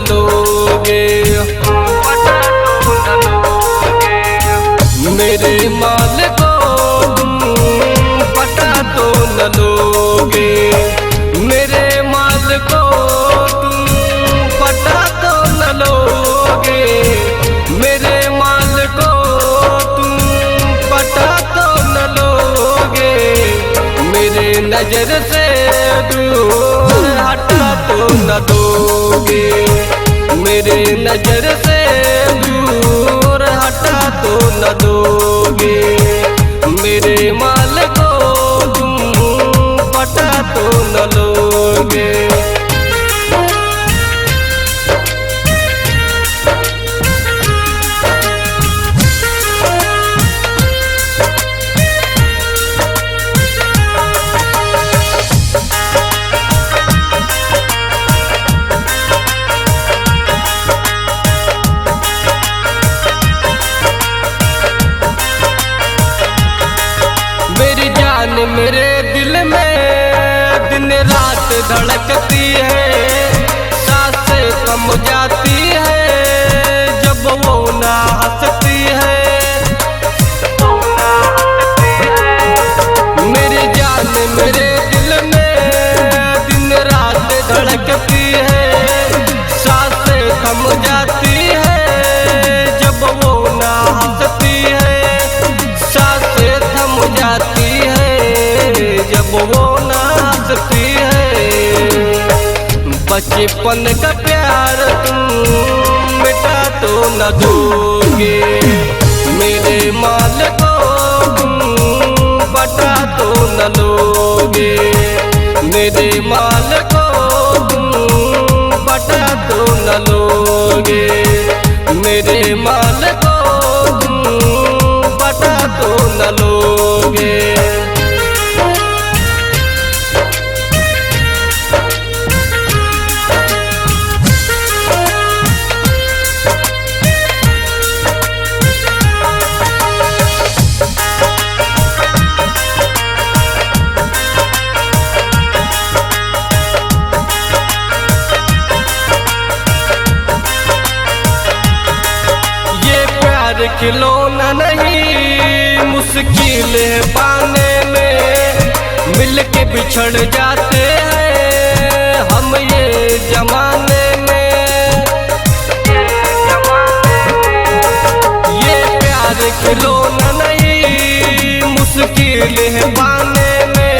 लोगे, पटा तो न लोगे। मेरे माल को तुम पटा तो न लोगे, मेरे माल को तुम पटा तो न लोगे, मेरे माल को तुम पटा तो न लोगे। मेरे नजर से दूर हटा तो न दोगे, मेरे नजर से दूर हटा तो न दोगे। मेरे माल को तुम पटा तो न लोगे। मेरी जान मेरे दिल में दिन रात धड़कती है, सांसें कम जाती है जब वो ना हंसती है। मेरी जान मेरे दिल में दिन रात धड़कती है, सांसें थम जाती है जब वो ना हंसती है, सांसें थम जाती है जब वो ना हंसती है। बचपन का प्यार तुम मिटा तो न दोगे, मेरे माल को तुम पटा तो न लोगे, मेरे माल को तुम पटा तो न लोगे, मेरे माल को तुम पटा तो न लोगे। खिलौना नहीं मुश्किल है पाने में, मिल के बिछड़ जाते हैं हम ये जमाने में। ये प्यार खिलौना नहीं मुश्किल है पाने में,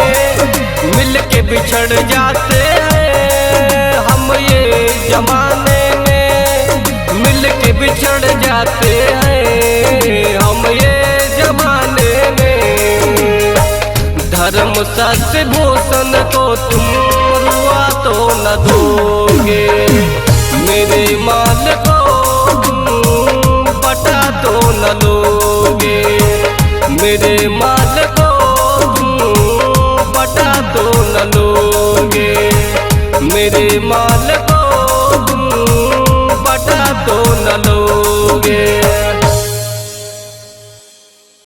मिल के बिछड़ जाते हैं हम ये जमाने में, मिल के बिछड़ जाते हैं हम ये जमाने में। धर्म सत्य भूषण को तुम रुआ तो न दोगे, मेरे माल को तुम पटा तो न लोगे, मेरे माल को तुम पटा तो न लोगे, मेरे माल को तुम पटा तो न लोगे।